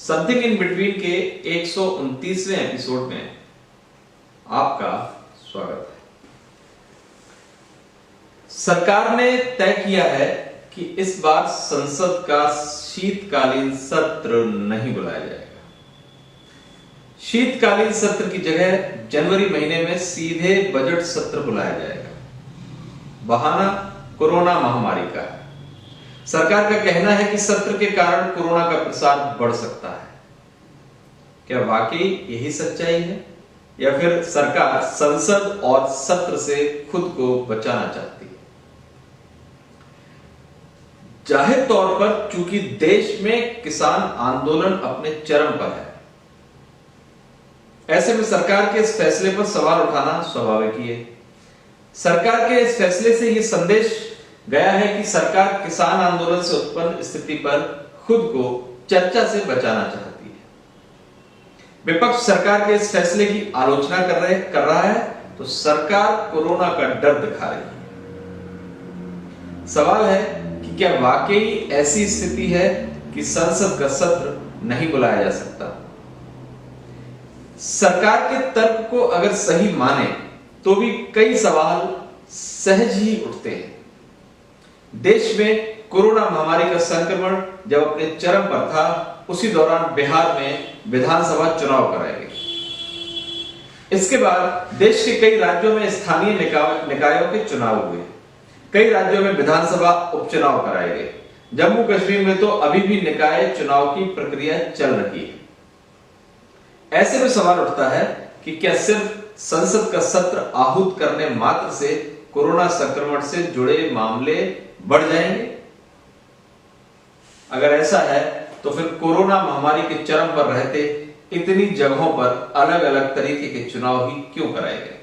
Something in between के 129वें episode में आपका स्वागत है। सरकार ने तय किया है कि इस बार संसद का शीतकालीन सत्र नहीं बुलाया जाएगा। शीतकालीन सत्र की जगह जनवरी महीने में सीधे बजट सत्र बुलाया जाएगा। बहाना कोरोना महामारी का है। सरकार का कहना है कि सत्र के कारण कोरोना का प्रसार बढ़ सकता है। क्या वाकई यही सच्चाई है या फिर सरकार संसद और सत्र से खुद को बचाना चाहती है? जाहिर तौर पर चूंकि देश में किसान आंदोलन अपने चरम पर है, ऐसे में सरकार के इस फैसले पर सवाल उठाना स्वाभाविक ही है। सरकार के इस फैसले से यह संदेश गया है कि सरकार किसान आंदोलन से उत्पन्न स्थिति पर खुद को चर्चा से बचाना चाहती है। विपक्ष सरकार के इस फैसले की आलोचना कर रहा है तो सरकार कोरोना का डर दिखा रही है। सवाल है कि क्या वाकई ऐसी स्थिति है कि संसद का सत्र नहीं बुलाया जा सकता? सरकार के तर्क को अगर सही माने तो भी कई सवाल सहज ही उठते हैं। देश में कोरोना महामारी का संक्रमण जब अपने चरम पर था, उसी दौरान बिहार में विधानसभा चुनाव कराए गए। इसके बाद देश के कई राज्यों में स्थानीय निकायों के चुनाव हुए। कई राज्यों में विधानसभा उपचुनाव कराए गए। जम्मू कश्मीर में तो अभी भी निकाय चुनाव की प्रक्रिया चल रही है। ऐसे में सवाल उठता है कि क्या सिर्फ संसद का सत्र आहूत करने मात्र से कोरोना संक्रमण से जुड़े मामले बढ़ जाएंगे? अगर ऐसा है तो फिर कोरोना महामारी के चरम पर रहते इतनी जगहों पर अलग अलग तरीके के चुनाव ही क्यों कराए गए?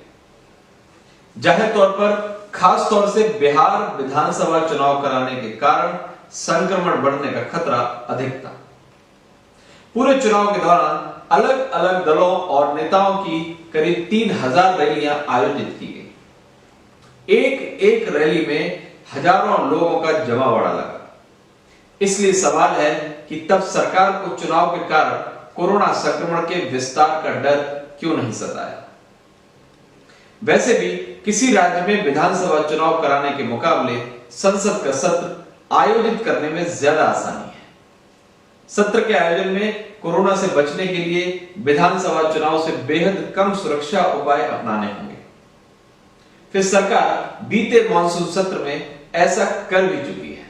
जाहिर तौर पर खास तौर से बिहार विधानसभा चुनाव कराने के कारण संक्रमण बढ़ने का खतरा अधिक था। पूरे चुनाव के दौरान अलग अलग दलों और नेताओं की करीब 3000 रैलियां आयोजित की गई। एक एक रैली में हजारों लोगों का जमावड़ा लगा। इसलिए सवाल है कि तब सरकार को चुनाव के कारण कोरोना संक्रमण के विस्तार का डर क्यों नहीं सताया? वैसे भी किसी राज्य में विधानसभा चुनाव कराने के मुकाबले संसद का सत्र आयोजित करने में ज्यादा आसानी है। सत्र के आयोजन में कोरोना से बचने के लिए विधानसभा चुनाव से बेहद कम सुरक्षा उपाय अपनाने होंगे। फिर सरकार बीते मानसून सत्र में ऐसा कर भी चुकी है।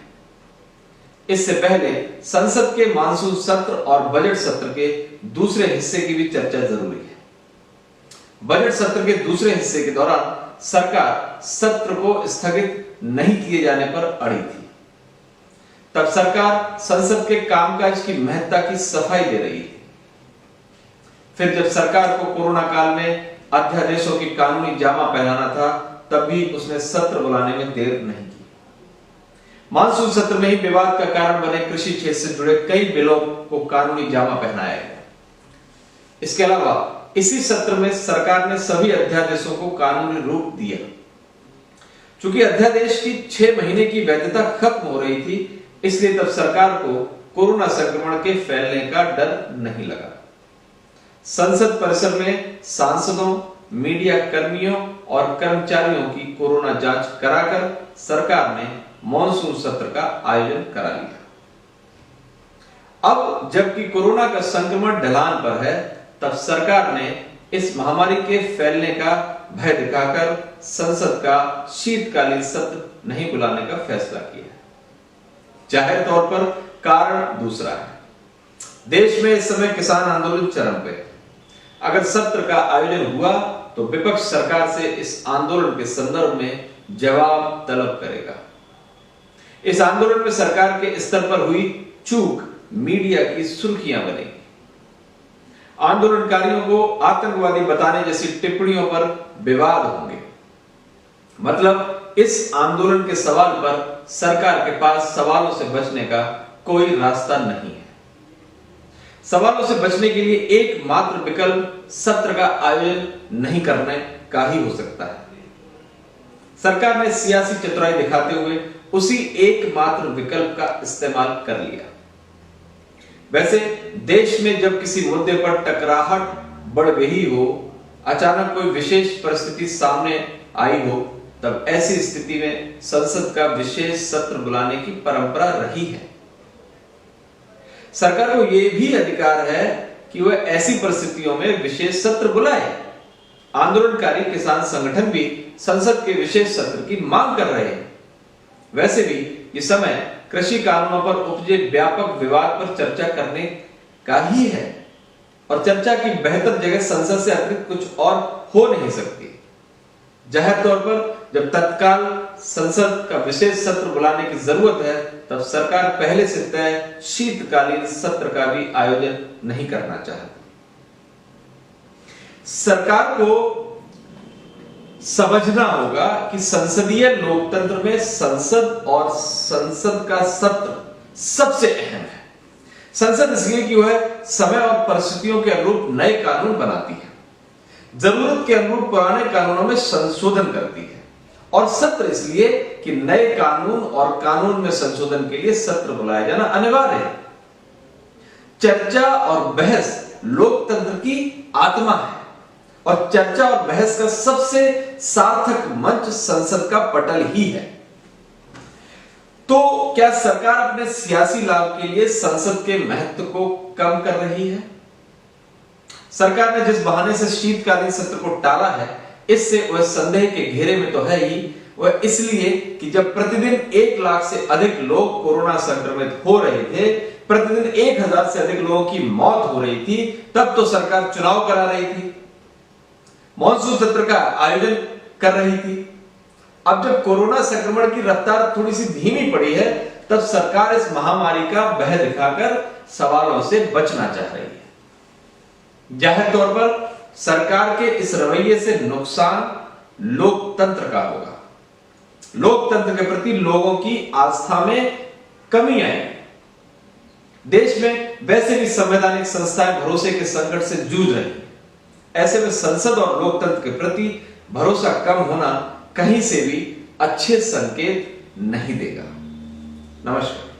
इससे पहले संसद के मानसून सत्र और बजट सत्र के दूसरे हिस्से की भी चर्चा जरूरी है। बजट सत्र के दूसरे हिस्से के दौरान सरकार सत्र को स्थगित नहीं किए जाने पर अड़ी थी। तब सरकार संसद के कामकाज की महत्ता की सफाई दे रही थी। फिर जब सरकार को कोरोना काल में अध्यादेशों की कानूनी जामा पहनाना था, तब भी उसने सत्र बुलाने में देर नहीं की। मानसून सत्र में ही विवाद का कारण बने कृषि क्षेत्र से जुड़े कई बिलों को कानूनी जामा पहनाया गया। इसके अलावा इसी सत्र में सरकार ने सभी अध्यादेशों को कानूनी रूप दिया। चूंकि अध्यादेश की 6 महीने की वैधता खत्म हो रही थी, इसलिए तब सरकार को कोरोना संक्रमण के फैलने का डर नहीं लगा। संसद परिसर में सांसदों, मीडिया कर्मियों और कर्मचारियों की कोरोना जांच कराकर सरकार ने मॉनसून सत्र का आयोजन करा लिया। अब जबकि कोरोना का संक्रमण ढलान पर है, तब सरकार ने इस महामारी के फैलने का भय दिखाकर संसद का शीतकालीन सत्र नहीं बुलाने का फैसला किया। जाहिर तौर पर कारण दूसरा है। देश में इस समय किसान आंदोलन चरम पे। अगर सत्र का आयोजन हुआ तो विपक्ष सरकार से इस आंदोलन के संदर्भ में जवाब तलब करेगा। इस आंदोलन में सरकार के स्तर पर हुई चूक मीडिया की सुर्खियां बनेगी। आंदोलनकारियों को आतंकवादी बताने जैसी टिप्पणियों पर विवाद होंगे। मतलब इस आंदोलन के सवाल पर सरकार के पास सवालों से बचने का कोई रास्ता नहीं है। सवालों से बचने के लिए एकमात्र विकल्प सत्र का आयोजन नहीं करने का ही हो सकता है। सरकार ने सियासी चतुराई दिखाते हुए उसी एकमात्र विकल्प का इस्तेमाल कर लिया। वैसे देश में जब किसी मुद्दे पर टकराहट बढ़ गई हो, अचानक कोई विशेष परिस्थिति सामने आई हो, तब ऐसी स्थिति में संसद का विशेष सत्र बुलाने की परंपरा रही है। सरकार को यह भी अधिकार है कि वह ऐसी परिस्थितियों में विशेष सत्र बुलाए। आंदोलनकारी किसान संगठन भी संसद के विशेष सत्र की मांग कर रहे हैं। वैसे भी ये समय कृषि कानूनों पर उपजे व्यापक विवाद पर चर्चा करने का ही है, और चर्चा की बेहतर जगह संसद से अतिरिक्त कुछ और हो नहीं सकती। जाहिर तौर पर जब तत्काल संसद का विशेष सत्र बुलाने की जरूरत है, तब सरकार पहले से तय शीतकालीन सत्र का भी आयोजन नहीं करना चाहती। सरकार को समझना होगा कि संसदीय लोकतंत्र में संसद और संसद का सत्र सबसे अहम है। संसद इसलिए कि वह समय और परिस्थितियों के अनुरूप नए कानून बनाती है, जरूरत के अनुरूप पुराने कानूनों में संशोधन करती है, और सत्र इसलिए कि नए कानून और कानून में संशोधन के लिए सत्र बुलाया जाना अनिवार्य है। चर्चा और बहस लोकतंत्र की आत्मा है, और चर्चा और बहस का सबसे सार्थक मंच संसद का पटल ही है। तो क्या सरकार अपने सियासी लाभ के लिए संसद के महत्व को कम कर रही है? सरकार ने जिस बहाने से शीतकालीन सत्र को टाला है, इससे वह संदेह के घेरे में तो है ही। वह इसलिए कि जब प्रतिदिन 1 लाख से अधिक लोग कोरोना संक्रमित हो रहे थे, प्रतिदिन 1000 से अधिक लोगों की मौत हो रही थी, तब तो सरकार चुनाव करा रही थी, मॉनसून सत्र का आयोजन कर रही थी। अब जब कोरोना संक्रमण की रफ्तार थोड़ी सी धीमी पड़ी है, तब सरकार इस महामारी का भय दिखाकर सवालों से बचना चाह रही है। जाहिर तौर पर सरकार के इस रवैये से नुकसान लोकतंत्र का होगा। लोकतंत्र के प्रति लोगों की आस्था में कमी आएगी। देश में वैसे भी संवैधानिक संस्थाएं भरोसे के संकट से जूझ रही हैं। ऐसे में संसद और लोकतंत्र के प्रति भरोसा कम होना कहीं से भी अच्छे संकेत नहीं देगा। नमस्कार।